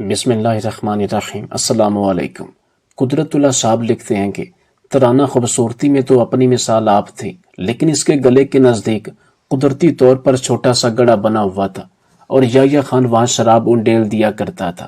بسم اللہ الرحمن الرحیم۔ السلام علیکم۔ قدرت اللہ صاحب لکھتے ہیں کہ ترانہ خوبصورتی میں تو اپنی مثال آپ تھی، لیکن اس کے گلے کے نزدیک قدرتی طور پر چھوٹا سا گڑھا بنا ہوا تھا اور یحییٰ خان وہاں شراب انڈیل دیا کرتا تھا۔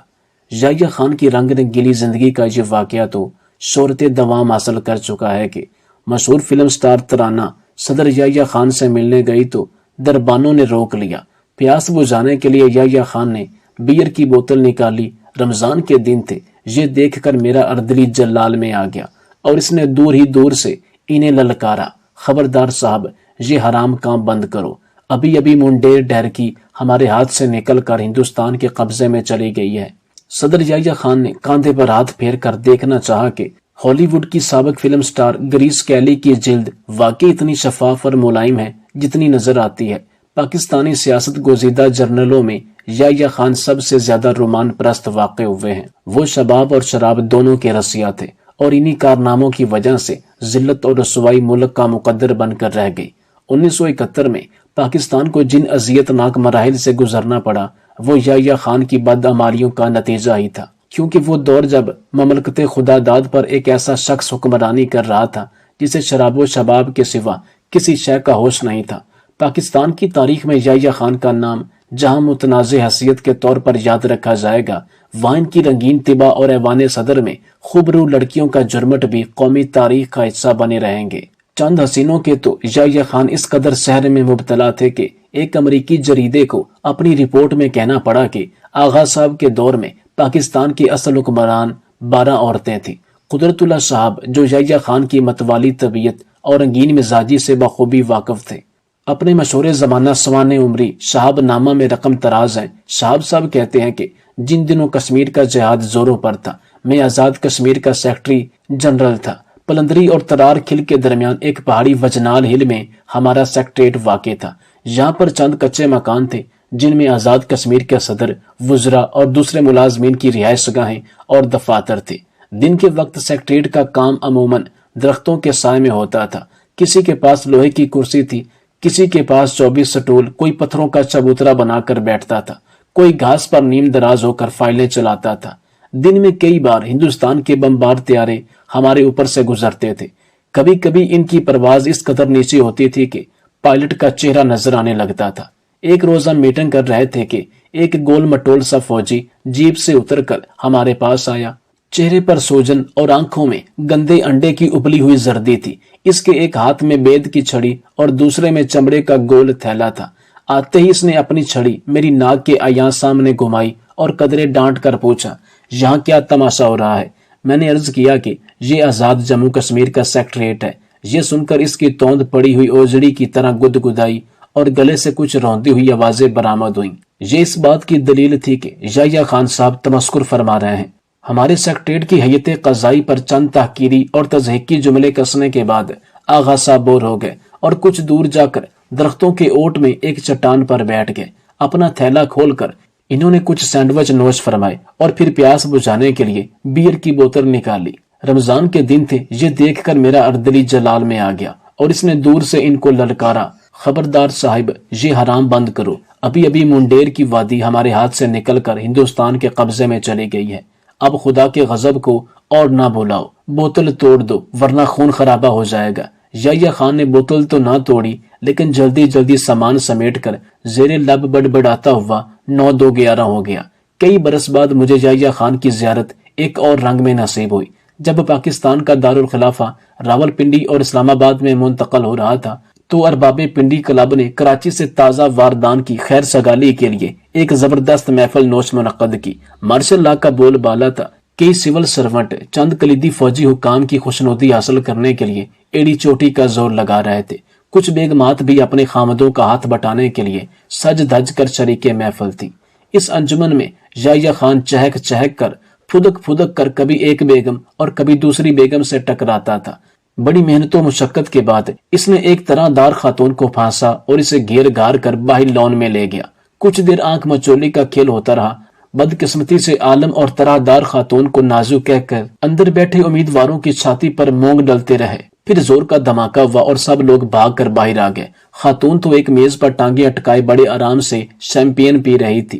یحییٰ خان کی رنگ رنگیلی زندگی کا یہ واقعہ تو شہرت دوام حاصل کر چکا ہے کہ مشہور فلم سٹار ترانہ صدر یحییٰ خان سے ملنے گئی تو دربانوں نے روک لیا۔ پیاس بجھانے کے لیے یحییٰ خان نے بیئر کی بوتل نکالی۔ رمضان کے دن تھے، یہ دیکھ کر میرا اردلی جلال میں آ گیا اور اس نے دور سے انہیں للکارا، خبردار صاحب، یہ حرام کام بند کرو۔ ابھی منڈیر ڈہرکی ہمارے ہاتھ سے نکل کر ہندوستان کے قبضے میں چلی گئی ہے۔ صدر یحییٰ خان نے کاندھے پر ہاتھ پھیر کر دیکھنا چاہا کہ ہالی ووڈ کی سابق فلم سٹار گریس کیلی کی جلد واقعی اتنی شفاف اور ملائم ہے جتنی نظر آتی ہے۔ پاکستانی سیاست گزیدہ جرنلوں میں یحییٰ خان سب سے زیادہ رومان پرست واقع ہوئے ہیں۔ وہ شباب اور شراب دونوں کے رسیا تھے اور انہی کارناموں کی وجہ سے ذلت اور رسوائی ملک کا مقدر بن کر رہ گئی۔ 1971 میں پاکستان کو جن اذیت ناک مراحل سے گزرنا پڑا وہ یحییٰ خان کی بدعمالیوں کا نتیجہ ہی تھا، کیونکہ وہ دور جب مملکت خدا داد پر ایک ایسا شخص حکمرانی کر رہا تھا جسے شراب و شباب کے سوا کسی شے کا ہوش نہیں تھا۔ پاکستان کی تاریخ میں یحییٰ خان کا نام جہاں متنازع حیثیت کے طور پر یاد رکھا جائے گا، وہاں ان کی رنگین طبع اور ایوان صدر میں خوبرو لڑکیوں کا جرمٹ بھی قومی تاریخ کا حصہ بنے رہیں گے۔ چند حسینوں کے تو یحییٰ خان اس قدر سحر میں مبتلا تھے کہ ایک امریکی جریدے کو اپنی رپورٹ میں کہنا پڑا کہ آغا صاحب کے دور میں پاکستان کی اصل حکمران 12 عورتیں تھیں۔ قدرت اللہ صاحب جو یحییٰ خان کی متوالی طبیعت اور رنگین مزاجی سے بخوبی واقف تھے، اپنے مشہور زمانہ سوان عمری شہاب نامہ میں رقم تراز ہیں۔ شہاب صاحب کہتے ہیں کہ جن دنوں کشمیر کا جہاد زوروں پر تھا، میں آزاد کشمیر کا سیکرٹری جنرل تھا۔ پلندری اور ترار کھل کے درمیان ایک پہاڑی وجنال ہل میں ہمارا سیکٹریٹ واقع تھا۔ یہاں پر چند کچے مکان تھے جن میں آزاد کشمیر کے صدر، وزراء اور دوسرے ملازمین کی رہائش گاہیں اور دفاتر تھے۔ دن کے وقت سیکٹریٹ کا کام عموماً درختوں کے سائے میں ہوتا تھا۔ کسی کے پاس لوہے کی کرسی تھی، کسی کے پاس 24 سٹول، کوئی پتھروں کا چبوترا بنا کر بیٹھتا تھا، کوئی گھاس پر نیم دراز ہو کر فائلیں چلاتا تھا۔ دن میں کئی بار ہندوستان کے بمبار طیارے ہمارے اوپر سے گزرتے تھے۔ کبھی کبھی ان کی پرواز اس قدر نیچی ہوتی تھی کہ پائلٹ کا چہرہ نظر آنے لگتا تھا۔ ایک روزہ میٹنگ کر رہے تھے کہ ایک گول مٹول سا فوجی جیپ سے اتر کر ہمارے پاس آیا۔ چہرے پر سوجن اور آنکھوں میں گندے انڈے کی ابلی ہوئی زردی تھی۔ اس کے ایک ہاتھ میں بید کی چھڑی اور دوسرے میں چمڑے کا گول تھیلا تھا۔ آتے ہی اس نے اپنی چھڑی میری ناک کے عیاں سامنے گھمائی اور قدرے ڈانٹ کر پوچھا، یہاں کیا تماشا ہو رہا ہے؟ میں نے عرض کیا کہ یہ آزاد جموں کشمیر کا سیکٹریٹ ہے۔ یہ سن کر اس کی توند پڑی ہوئی اوجڑی کی طرح گدگدائی اور گلے سے کچھ روندی ہوئی آوازیں برآمد ہوئیں۔ یہ اس بات کی دلیل تھی کہ یحییٰ خان صاحب تمسخر فرما رہے ہیں۔ ہمارے سیکٹریٹ کی حیت قضائی پر چند تحقیری اور تضحیکی جملے کسنے کے بعد آغا صاحب بور ہو گئے اور کچھ دور جا کر درختوں کے اوٹ میں ایک چٹان پر بیٹھ گئے۔ اپنا تھیلا کھول کر انہوں نے کچھ سینڈوچ نوش فرمائے اور پھر پیاس بجھانے کے لیے بیئر کی بوتل نکالی۔ رمضان کے دن تھے، یہ دیکھ کر میرا اردلی جلال میں آ گیا اور اس نے دور سے ان کو للکارا، خبردار صاحب، یہ حرام بند کرو۔ ابھی منڈیر کی وادی ہمارے ہاتھ سے نکل کر ہندوستان کے قبضے میں چلی گئی ہے۔ اب خدا کے غضب کو اور نہ بھلاؤ، بوتل توڑ دو ورنہ خون خرابہ ہو جائے گا۔ یحییٰ خان نے بوتل تو نہ توڑی، لیکن جلدی سامان سمیٹ کر زیر لب بڑبڑاتا ہوا 9-2-11 ہو گیا۔ کئی برس بعد مجھے یحییٰ خان کی زیارت ایک اور رنگ میں نصیب ہوئی۔ جب پاکستان کا دارالخلافہ راول پنڈی اور اسلام آباد میں منتقل ہو رہا تھا تو ارباب پنڈی کلب نے کراچی سے تازہ واردان کی خیر سگالی کے لیے ایک زبردست محفل نوش منعقد کی۔ مارشل لا کا بول بالا تھا، کئی سول سرونٹ چند کلیدی فوجی حکام کی خوشنودی حاصل کرنے کے لیے ایڑی چوٹی کا زور لگا رہے تھے۔ کچھ بیگمات بھی اپنے خامدوں کا ہاتھ بٹانے کے لیے سج دھج کر شریک محفل تھی۔ اس انجمن میں یحییٰ خان چہک چہک کر پھدک کر کبھی ایک بیگم اور کبھی دوسری بیگم سے ٹکراتا تھا۔ بڑی محنت و مشقت کے بعد اس نے ایک طرح دار خاتون کو پھانسا اور اسے گھیر گھار کر باہر لون میں لے گیا۔ کچھ دیر آنکھ مچولی کا کھیل ہوتا رہا۔ بدقسمتی سے عالم اور طرح دار خاتون کو نازو کہہ کر اندر بیٹھے امیدواروں کی چھاتی پر مونگ ڈلتے رہے۔ پھر زور کا دھماکہ ہوا اور سب لوگ بھاگ کر باہر آ گئے۔ خاتون تو ایک میز پر ٹانگیں اٹکائے بڑے آرام سے شیمپین پی رہی تھی،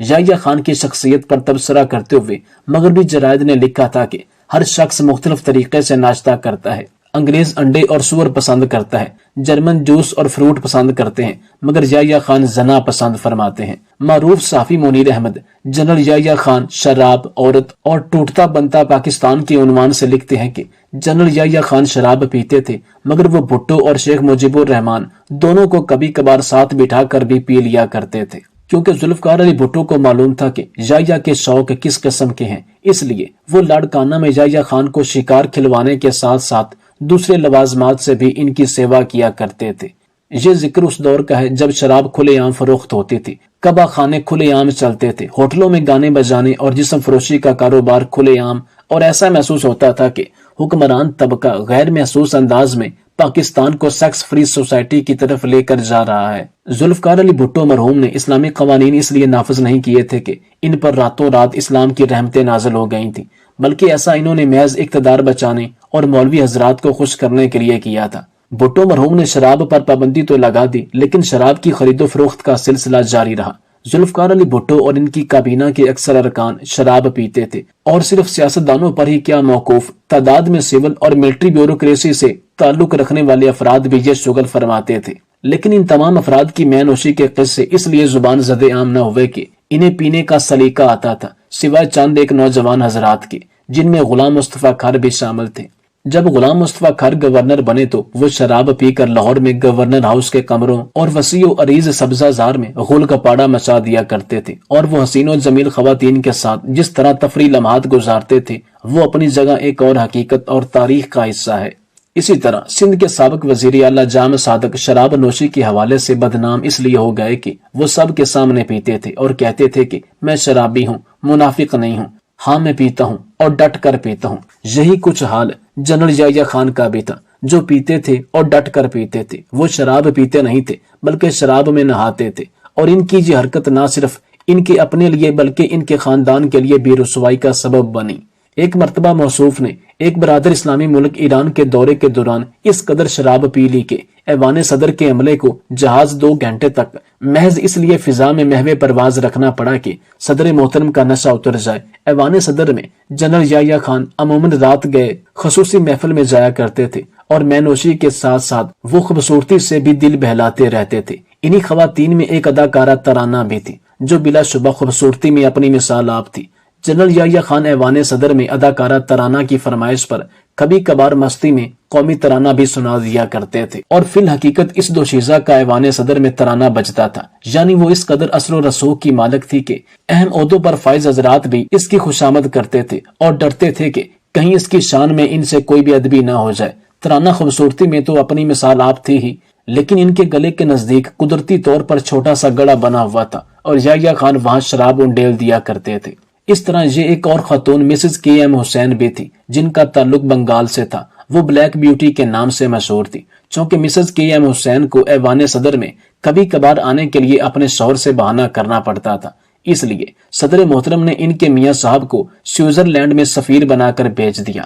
یحییٰ خان کی شخصیت پر تبصرہ کرتے ہوئے مغربی جرائد نے لکھا تھا کہ ہر شخص مختلف طریقے سے ناشتہ کرتا ہے۔ انگریز انڈے اور سور پسند کرتا ہے، جرمن جوس اور فروٹ پسند کرتے ہیں، مگر یحییٰ خان زنا پسند فرماتے ہیں۔ معروف صحافی منیر احمد جنرل یحییٰ خان شراب، عورت اور ٹوٹتا بنتا پاکستان کے عنوان سے لکھتے ہیں کہ جنرل یحییٰ خان شراب پیتے تھے، مگر وہ بھٹو اور شیخ مجیب الرحمان دونوں کو کبھی کبھار ساتھ بٹھا کر بھی پی لیا کرتے تھے۔ کیونکہ ذوالفقار علی بھٹو کو معلوم تھا کہ یحییٰ کے شوق کس قسم کے ہیں، اس لیے وہ لاڑکانہ میں یحییٰ خان کو شکار کھلوانے کے ساتھ ساتھ دوسرے لوازمات سے بھی ان کی سیوا کیا کرتے تھے۔ یہ ذکر اس دور کا ہے جب شراب کھلے عام فروخت ہوتی تھی، کبا خانے کھلے عام چلتے تھے، ہوٹلوں میں گانے بجانے اور جسم فروشی کا کاروبار کھلے عام، اور ایسا محسوس ہوتا تھا کہ حکمران طبقہ غیر محسوس انداز میں پاکستان کو سیکس فری سوسائٹی کی طرف لے کر جا رہا ہے۔ ذوالفقار علی بھٹو مرحوم نے اسلامی قوانین اس لیے نافذ نہیں کیے تھے کہ ان پر راتوں رات اسلام کی رحمتیں نازل ہو گئی تھیں، بلکہ ایسا انہوں نے محض اقتدار بچانے اور مولوی حضرات کو خوش کرنے کے لیے کیا تھا۔ بھٹو مرحوم نے شراب پر پابندی تو لگا دی، لیکن شراب کی خرید و فروخت کا سلسلہ جاری رہا۔ ذوالفقار علی بھٹو اور ان کی کابینہ کے اکثر ارکان شراب پیتے تھے، اور صرف سیاستدانوں پر ہی کیا موقوف تعداد میں سول اور ملٹری بیوروکریسی سے تعلق رکھنے والے افراد بھی یہ شغل فرماتے تھے۔ لیکن ان تمام افراد کی مے نوشی کے قصے اس لیے زبان زد عام نہ ہوئے کہ انہیں پینے کا سلیقہ آتا تھا، سوائے چند ایک نوجوان حضرات کے، جن میں غلام مصطفیٰ کھر بھی شامل تھے۔ جب غلام مصطفیٰ کھر گورنر بنے تو وہ شراب پی کر لاہور میں گورنر ہاؤس کے کمروں اور وسیع و عریض سبزہ زار میں غول کا پاڑا مچا دیا کرتے تھے، اور وہ حسین و جمیل خواتین کے ساتھ جس طرح تفریح لمحات گزارتے تھے وہ اپنی جگہ ایک اور حقیقت اور تاریخ کا حصہ ہے۔ اسی طرح سندھ کے سابق وزیر اعلیٰ جام صادق شراب نوشی کے حوالے سے بدنام اس لیے ہو گئے کہ وہ سب کے سامنے پیتے تھے اور کہتے تھے کہ میں شرابی ہوں، منافق نہیں ہوں، ہاں میں پیتا ہوں اور ڈٹ کر پیتا ہوں۔ یہی کچھ حال جنرل یحییٰ خان کا بھی تھا، جو پیتے تھے اور ڈٹ کر پیتے تھے۔ وہ شراب پیتے نہیں تھے بلکہ شراب میں نہاتے تھے، اور ان کی یہ حرکت نہ صرف ان کے اپنے لیے بلکہ ان کے خاندان کے لیے بھی رسوائی کا سبب بنی۔ ایک مرتبہ موصوف نے ایک برادر اسلامی ملک ایران کے دورے کے دوران اس قدر شراب پی لی کہ ایوان صدر کے عملے کو جہاز 2 گھنٹے تک محض اس لیے فضا میں محو پرواز رکھنا پڑا کہ صدر محترم کا نشہ اتر جائے۔ ایوان صدر میں جنرل یحییٰ خان عموماً رات گئے خصوصی محفل میں جایا کرتے تھے، اور مینوشی کے ساتھ ساتھ وہ خوبصورتی سے بھی دل بہلاتے رہتے تھے۔ انہی خواتین میں ایک اداکارہ ترانہ بھی تھی جو بلا شبہ خوبصورتی میں اپنی مثال آپ تھی۔ جنرل یحییٰ خان ایوان صدر میں اداکارہ ترانہ کی فرمائش پر کبھی کبھار مستی میں قومی ترانہ بھی سنا دیا کرتے تھے، اور فی الحقیقت اس دوشیزہ کا ایوان صدر میں ترانہ بجتا تھا، یعنی وہ اس قدر اثر و رسوخ کی مالک تھی کہ اہم عہدوں پر فائز حضرات بھی اس کی خوشامد کرتے تھے اور ڈرتے تھے کہ کہیں اس کی شان میں ان سے کوئی بھی ادبی نہ ہو جائے۔ ترانہ خوبصورتی میں تو اپنی مثال آپ تھی ہی، لیکن ان کے گلے کے نزدیک قدرتی طور پر چھوٹا سا گڑا بنا ہوا تھا، اور یحییٰ خان وہاں شراب انڈیل دیا کرتے تھے۔ اس طرح یہ ایک اور خاتون مسز کے ایم حسین بھی تھی جن کا تعلق بنگال سے تھا۔ وہ بلیک بیوٹی کے نام سے مشہور تھی، چونکہ مسز کے ایم حسین کو ایوان صدر میں کبھی کبھار آنے کے لیے اپنے شوہر سے بہانہ کرنا پڑتا تھا، اس لیے صدر محترم نے ان کے میاں صاحب کو سوئٹزرلینڈ میں سفیر بنا کر بھیج دیا۔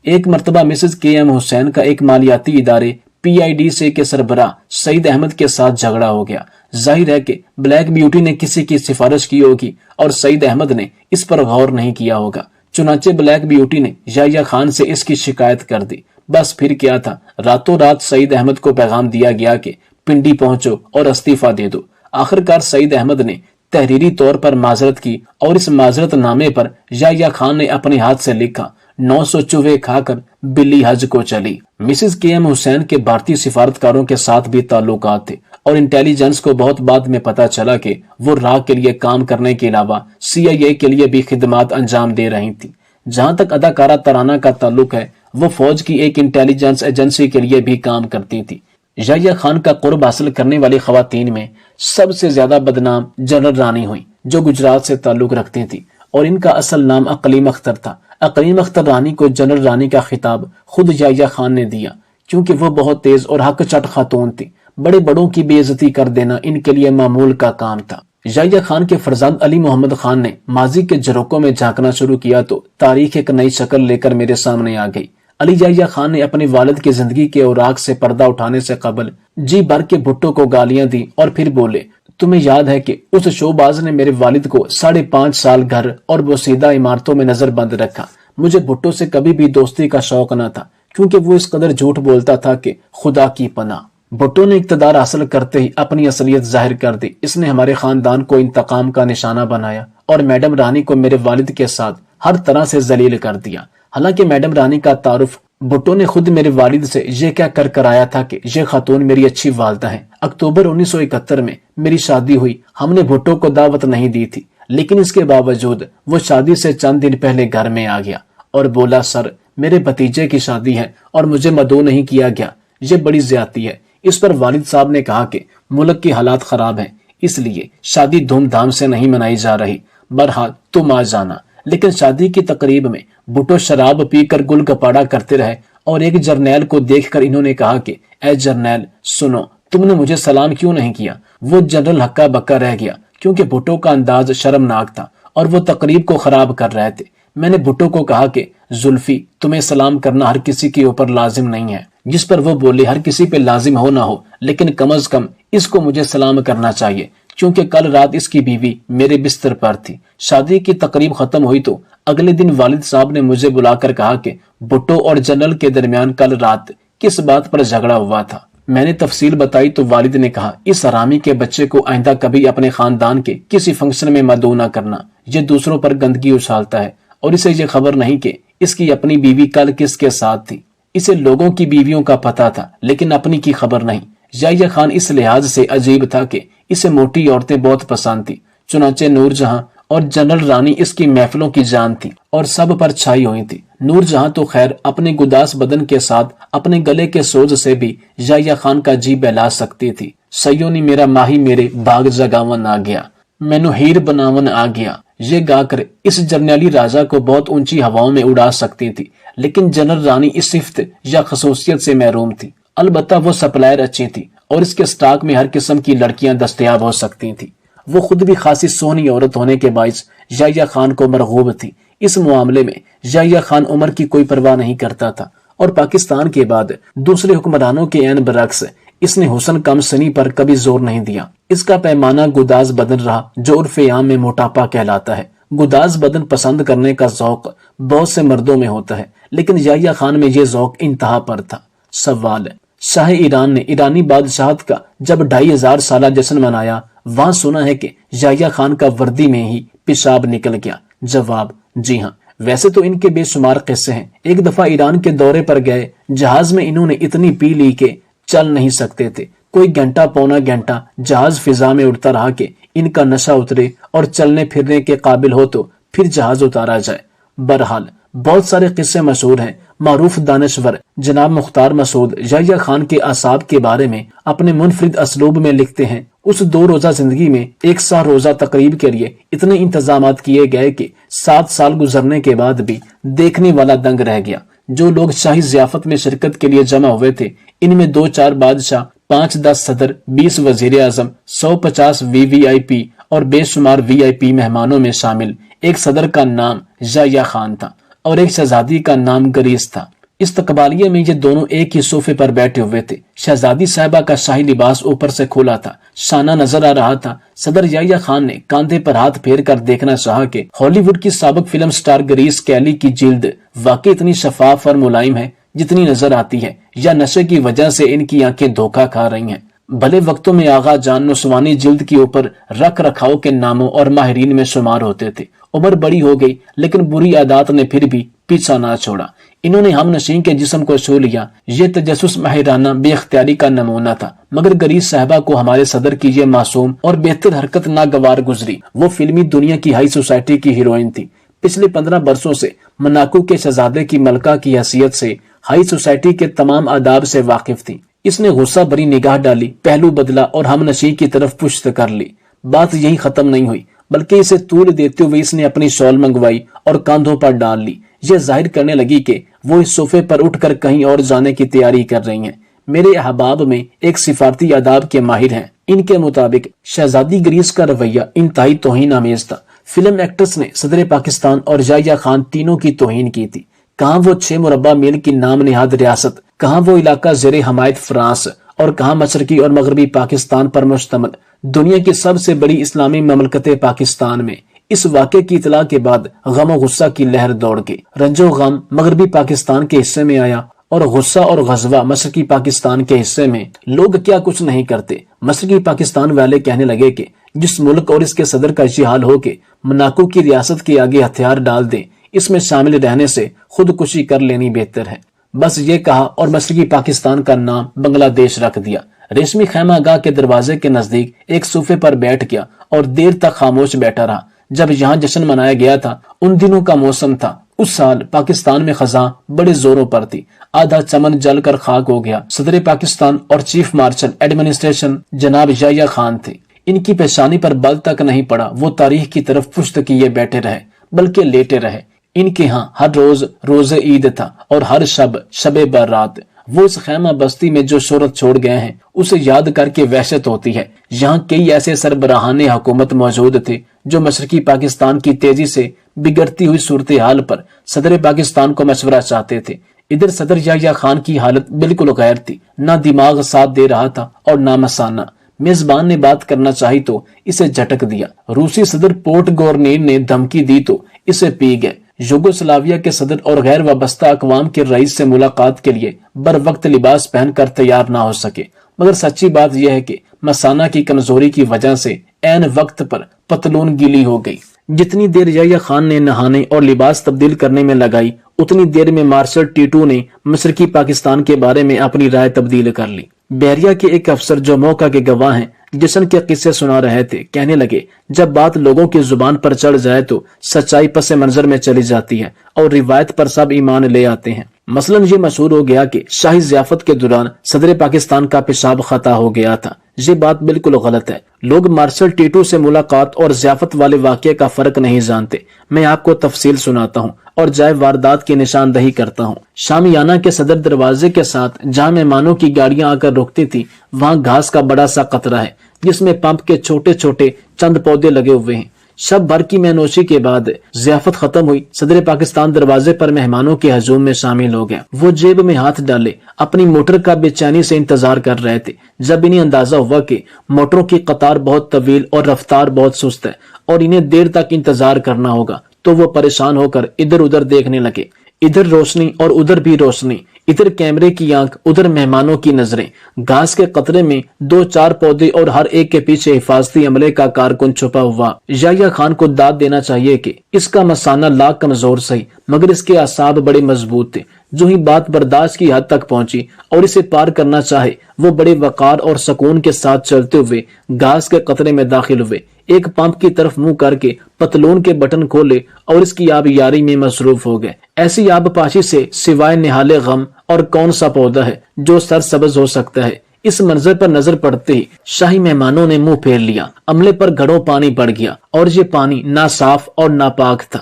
ایک مرتبہ مسز کے ایم حسین کا ایک مالیاتی ادارے PIDC کے سربراہ سعید احمد کے ساتھ جھگڑا ہو گیا۔ ظاہر ہے کہ بلیک بیوٹی نے کسی کی سفارش کی ہوگی اور سعید احمد نے اس پر غور نہیں کیا ہوگا، چنانچہ بلیک بیوٹی نے یحییٰ خان سے اس کی شکایت کر دی۔ بس پھر کیا تھا، راتوں رات سعید احمد کو پیغام دیا گیا کہ پنڈی پہنچو اور استعفیٰ دے دو۔ آخرکار سعید احمد نے تحریری طور پر معذرت کی، اور اس معذرت نامے پر یحییٰ خان نے اپنے ہاتھ سے لکھا 900 چوہے کھا کر بلی حج کو چلی۔ مسز کے ایم حسین کے بھارتی سفارتکاروں کے ساتھ بھی تعلقات تھے، اور انٹیلیجنس کو بہت بعد میں پتا چلا کہ وہ را کے لیے کام کرنے کے علاوہ CIA کے لیے بھی خدمات انجام دے رہی تھی۔ جہاں تک اداکارہ ترانہ کا تعلق ہے، وہ فوج کی ایک انٹیلیجنس ایجنسی کے لیے بھی کام کرتی تھی۔ یحییٰ خان کا قرب حاصل کرنے والی خواتین میں سب سے زیادہ بدنام جنرل رانی ہوئی، جو گجرات سے تعلق رکھتی تھی، اور ان کا اصل نام اقلیم اختر تھا۔ اقلیم اختر رانی کو جنرل رانی کا خطاب خود یحییٰ خان نے دیا، کیونکہ وہ بہت تیز اور حق چٹ خاتون تھی۔ بڑے بڑوں کی بے عزتی کر دینا ان کے لیے معمول کا کام تھا۔ یحییٰ خان کے فرزند علی محمد خان نے ماضی کے جھروکوں میں جھانکنا شروع کیا تو تاریخ ایک نئی شکل لے کر میرے سامنے آ گئی۔ علی یحییٰ خان نے اپنے والد کی زندگی کے اوراق سے پردہ اٹھانے سے قبل جی بھر کے بھٹو کو گالیاں دی اور پھر بولے، تمہیں یاد ہے کہ اس شوباز نے میرے والد کو 5.5 سال گھر اور بوسیدہ عمارتوں میں نظر بند رکھا۔ مجھے بھٹو سے کبھی بھی دوستی کا شوق نہ تھا، کیونکہ وہ اس قدر جھوٹ بولتا تھا کہ خدا کی پناہ۔ بھٹو نے اقتدار حاصل کرتے ہی اپنی اصلیت ظاہر کر دی۔ اس نے ہمارے خاندان کو انتقام کا نشانہ بنایا اور میڈم رانی کو میرے والد کے ساتھ ہر طرح سے ذلیل کر دیا۔ حالانکہ میڈم رانی کا تعارف بھٹو نے خود میرے والد سے یہ کہہ کر کرایا تھا کہ یہ خاتون میری اچھی والدہ ہیں۔ اکتوبر 1971 میں میری شادی ہوئی۔ ہم نے بھٹو کو دعوت نہیں دی تھی، لیکن اس کے باوجود وہ شادی سے چند دن پہلے گھر میں آ گیا اور بولا، سر میرے بھتیجے کی شادی ہے اور مجھے مدعو نہیں کیا گیا، یہ بڑی زیادتی ہے۔ اس پر والد صاحب نے کہا کہ ملک کے حالات خراب ہیں، اس لیے شادی دھوم دھام سے نہیں منائی جا رہی۔ بہرحال تم آ جانا۔ لیکن شادی کی تقریب میں بھٹو شراب پی کر گل گپاڑا کرتے رہے اور ایک جرنیل کو دیکھ کر انہوں نے کہا کہ اے جرنیل سنو، تم نے مجھے سلام کیوں نہیں کیا؟ وہ جنرل ہکا بکا رہ گیا کیونکہ بھٹو کا انداز شرمناک تھا اور وہ تقریب کو خراب کر رہے تھے۔ میں نے بھٹو کو کہا کہ زلفی، تمہیں سلام کرنا ہر کسی کے اوپر لازم نہیں ہے، جس پر وہ بولے ہر کسی پہ لازم ہو نہ ہو، لیکن کم از کم اس کو مجھے سلام کرنا چاہیے، کیونکہ کل رات اس کی بیوی میرے بستر پر تھی۔ شادی کی تقریب ختم ہوئی تو اگلے دن والد صاحب نے مجھے بلا کر کہا کہ بھٹو اور جنرل کے درمیان کل رات کس بات پر جھگڑا ہوا تھا۔ میں نے تفصیل بتائی تو والد نے کہا، اس حرامی کے بچے کو آئندہ کبھی اپنے خاندان کے کسی فنکشن میں مدعو نہ کرنا، یہ دوسروں پر گندگی اچھالتا ہے اور اسے یہ خبر نہیں کہ اس کی اپنی بیوی کل کس کے ساتھ تھی۔ اسے لوگوں کی بیویوں کا پتہ تھا لیکن اپنی کی خبر نہیں۔ یحییٰ خان اس لحاظ سے عجیب تھا کہ اسے موٹی عورتیں بہت پسند تھی، چنانچہ نور جہاں اور جنرل رانی اس کی محفلوں کی جان تھی اور سب پر چھائی ہوئی تھی۔ نور جہاں تو خیر اپنے گداس بدن کے ساتھ اپنے گلے کے سوز سے بھی یحییٰ خان کا جی بہلا سکتی تھی۔ سیوں نے میرا ماہی میرے باغ جگاون آ گیا، مینو ہیر بناون آ گیا، یہ گا کر اس جرنیلی راجا کو بہت اونچی ہواؤں میں اڑا سکتی تھی، لیکن جنرل رانی اس صفت یا خصوصیت سے محروم تھی۔ البتہ وہ سپلائر اچھی تھی اور اس کے سٹاک میں ہر قسم کی لڑکیاں دستیاب ہو سکتی تھیں۔ وہ خود بھی خاصی سونی عورت ہونے کے باعث یحییٰ خان کو مرغوب تھی۔ اس معاملے میں یحییٰ خان عمر کی کوئی پرواہ نہیں کرتا تھا اور پاکستان کے بعد دوسرے حکمرانوں کے عین برعکس اس نے حسن کم سنی پر کبھی زور نہیں دیا۔ اس کا پیمانہ گداز بدن رہا جو عرف عام میں موٹاپا کہلاتا ہے۔ گداز بدن پسند کرنے کا ذوق بہت سے مردوں میں ہوتا ہے، لیکن یحییٰ خان میں یہ ذوق انتہا پر تھا۔ سوال: شاہ ایران نے ایرانی بادشاہت کا جب 2500 سالہ جشن منایا، وہاں سنا ہے کہ یحییٰ خان کا وردی میں ہی پیشاب نکل گیا۔ جواب: جی ہاں، ویسے تو ان کے بے شمار قصے ہیں۔ ایک دفعہ ایران کے دورے پر گئے، جہاز میں انہوں نے اتنی پی لی کہ چل نہیں سکتے تھے۔ کوئی گھنٹہ پونا گھنٹہ جہاز فضا میں اڑتا رہا کہ ان کا نشہ اترے اور چلنے پھرنے کے قابل ہو تو پھر جہاز اتارا جائے۔ بہرحال بہت سارے قصے مشہور ہیں۔ معروف دانشور جناب مختار مسعود یحییٰ خان کے اعصاب کے بارے میں اپنے منفرد اسلوب میں لکھتے ہیں، اس 2 روزہ زندگی میں ایک 100 روزہ تقریب کے لیے اتنے انتظامات کیے گئے کہ 7 سال گزرنے کے بعد بھی دیکھنے والا دنگ رہ گیا۔ جو لوگ شاہی ضیافت میں شرکت کے لیے جمع ہوئے تھے، ان میں 2-4 بادشاہ، 5-10 صدر، 20 وزیر اعظم، 150 VVIP اور بے شمار VIP مہمانوں میں شامل ایک صدر کا نام یحییٰ خان تھا اور ایک شہزادی کا نام گریس تھا۔ استقبالیے میں یہ دونوں ایک ہی صوفے پر بیٹھے ہوئے تھے۔ شہزادی صاحبہ کا شاہی لباس اوپر سے کھولا تھا، شانہ نظر آ رہا تھا۔ صدر یحییٰ خان نے کاندھے پر ہاتھ پھیر کر دیکھنا چاہا کہ ہالی ووڈ کی سابق فلم سٹار گریس کیلی کی جلد واقعی اتنی شفاف اور ملائم ہے جتنی نظر آتی ہے، یا نشے کی وجہ سے ان کی آنکھیں دھوکہ کھا رہی ہیں۔ بھلے وقتوں میں آغا جان نسوانی جلد کے اوپر رکھ رکھاؤ کے ناموں اور ماہرین میں شمار ہوتے تھے۔ عمر بڑی ہو گئی لیکن بری عادات نے پھر بھی پیچھا نہ چھوڑا۔ انہوں نے ہم نشین کے جسم کو چھو لیا۔ یہ تجسس ماہرانہ بے اختیاری کا نمونہ تھا، مگر گریس صاحبہ کو ہمارے صدر کی یہ معصوم اور بہتر حرکت ناگوار گزری۔ وہ فلمی دنیا کی ہائی سوسائٹی کی ہیروئن تھی۔ پچھلے 15 برسوں سے مناکو کے شہزادے کی ملکہ کی حیثیت سے ہائی سوسائٹی کے تمام آداب سے واقف تھی۔ اس نے غصہ بھری نگاہ ڈالی، پہلو بدلا اور ہم نشین کی طرف پشت کر لی۔ بات یہی ختم نہیں ہوئی بلکہ اسے طول دیتے ہوئے اس نے اپنی شال منگوائی اور کاندھوں پر ڈال لی۔ یہ ظاہر کرنے لگی کہ وہ اس صوفے پر اٹھ کر کہیں اور جانے کی تیاری کر رہی ہیں۔ میرے احباب میں ایک سفارتی آداب کے ماہر ہیں، ان کے مطابق شہزادی گریس کا رویہ انتہائی توہین آمیز تھا۔ فلم ایکٹرز نے صدر پاکستان اور یحییٰ خان تینوں کی توہین کی تھی۔ کہاں وہ 6 مربع میل کی نام نہاد ریاست، کہاں وہ علاقہ زیر حمایت فرانس اور کہا مشرقی اور مغربی پاکستان پر مشتمل دنیا کی سب سے بڑی اسلامی مملکت پاکستان میں اس واقعے کی اطلاع کے بعد غم و غصہ کی لہر دوڑ گئی۔ رنج و غم مغربی پاکستان کے حصے میں آیا اور غصہ اور غضبہ مشرقی پاکستان کے حصے میں۔ لوگ کیا کچھ نہیں کرتے، مشرقی پاکستان والے کہنے لگے کہ جس ملک اور اس کے صدر کا یہ حال ہو کہ مناکو کی ریاست کے آگے ہتھیار ڈال دیں، اس میں شامل رہنے سے خودکشی کر لینی بہتر ہے۔ بس یہ کہا اور مشرقی پاکستان کا نام بنگلہ دیش رکھ دیا۔ ریشمی خیمہ گاہ کے دروازے کے نزدیک ایک صوفے پر بیٹھ گیا اور دیر تک خاموش بیٹھا رہا۔ جب یہاں جشن منایا گیا تھا، ان دنوں کا موسم تھا۔ اس سال پاکستان میں خزاں بڑے زوروں پر تھی، آدھا چمن جل کر خاک ہو گیا۔ صدر پاکستان اور چیف مارشل ایڈمنسٹریشن جناب یحییٰ خان تھے۔ ان کی پیشانی پر بل تک نہیں پڑا، وہ تاریخ کی طرف پشت کیے بیٹھے رہے، بلکہ لیٹے رہے۔ ان کے ہاں ہر روز روز عید تھا اور ہر شب شب برات۔ وہ اس خیمہ بستی میں جو شہرت چھوڑ گئے ہیں اسے یاد کر کے وحشت ہوتی ہے۔ یہاں کئی ایسے سربراہان حکومت موجود تھے جو مشرقی پاکستان کی تیزی سے بگڑتی ہوئی صورتحال پر صدر پاکستان کو مشورہ چاہتے تھے۔ ادھر صدر یحییٰ خان کی حالت بالکل غیر تھی، نہ دماغ ساتھ دے رہا تھا اور نہ مثانہ۔ میزبان نے بات کرنا چاہی تو اسے جھٹک دیا۔ روسی صدر پورٹ گورنیر نے دھمکی دی تو اسے پی گئے۔ یوگوسلاویہ کے صدر اور غیر وابستہ اقوام کے رئیس سے ملاقات کے لیے بر وقت لباس پہن کر تیار نہ ہو سکے، مگر سچی بات یہ ہے کہ مثانہ کی کمزوری کی وجہ سے عین وقت پر پتلون گیلی ہو گئی۔ جتنی دیر یحییٰ خان نے نہانے اور لباس تبدیل کرنے میں لگائی، اتنی دیر میں مارشل ٹیٹو نے مشرقی پاکستان کے بارے میں اپنی رائے تبدیل کر لی۔ بحریہ کے ایک افسر جو موقع کے گواہ ہیں جشن کے قصے سنا رہے تھے، کہنے لگے جب بات لوگوں کی زبان پر چڑھ جائے تو سچائی پس منظر میں چلی جاتی ہے اور روایت پر سب ایمان لے آتے ہیں۔ مثلاً یہ مشہور ہو گیا کہ شاہی ضیافت کے دوران صدر پاکستان کا پیشاب خطا ہو گیا تھا۔ یہ بات بالکل غلط ہے۔ لوگ مارشل ٹیٹو سے ملاقات اور ضیافت والے واقعے کا فرق نہیں جانتے۔ میں آپ کو تفصیل سناتا ہوں اور جائے واردات کی نشاندہی کرتا ہوں۔ شامیانہ کے صدر دروازے کے ساتھ جہاں مہمانوں کی گاڑیاں آ کر رکتی تھی، وہاں گھاس کا بڑا سا قطرہ ہے جس میں پمپ کے چھوٹے چھوٹے چند پودے لگے ہوئے ہیں۔ شب بھر کی مینوشی کے بعد ضیافت ختم ہوئی۔ صدر پاکستان دروازے پر مہمانوں کے ہجوم میں شامل ہو گیا۔ وہ جیب میں ہاتھ ڈالے اپنی موٹر کا بے چینی سے انتظار کر رہے تھے۔ جب انہیں اندازہ ہوا کہ موٹروں کی قطار بہت طویل اور رفتار بہت سست ہے اور انہیں دیر تک انتظار کرنا ہوگا، تو وہ پریشان ہو کر ادھر ادھر دیکھنے لگے۔ ادھر روشنی اور ادھر بھی روشنی، ادھر کیمرے کی آنکھ، ادھر مہمانوں کی نظریں۔ گھاس کے قطرے میں 2-4 پودے اور ہر ایک کے پیچھے حفاظتی عملے کا کارکن چھپا ہوا۔ یحییٰ خان کو داد دینا چاہیے کہ اس کا مثانہ لاکھ کمزور سہی، مگر اس کے اعصاب بڑے مضبوط تھے۔ جو ہی بات برداشت کی حد تک پہنچی اور اسے پار کرنا چاہے، وہ بڑے وقار اور سکون کے ساتھ چلتے ہوئے گھاس کے قطرے میں داخل ہوئے، ایک پمپ کی طرف منہ کر کے پتلون کے بٹن کھولے اور اس کی آب یاری میں مصروف ہو گئے۔ ایسی آب پاشی سے سوائے نہالے غم اور کون سا پودا ہے جو سر سبز ہو سکتا ہے۔ اس منظر پر نظر پڑتے ہی شاہی مہمانوں نے منہ پھیر لیا۔ عملے پر گھڑوں پانی پڑ گیا اور یہ پانی نہ صاف اور نہ پاک تھا۔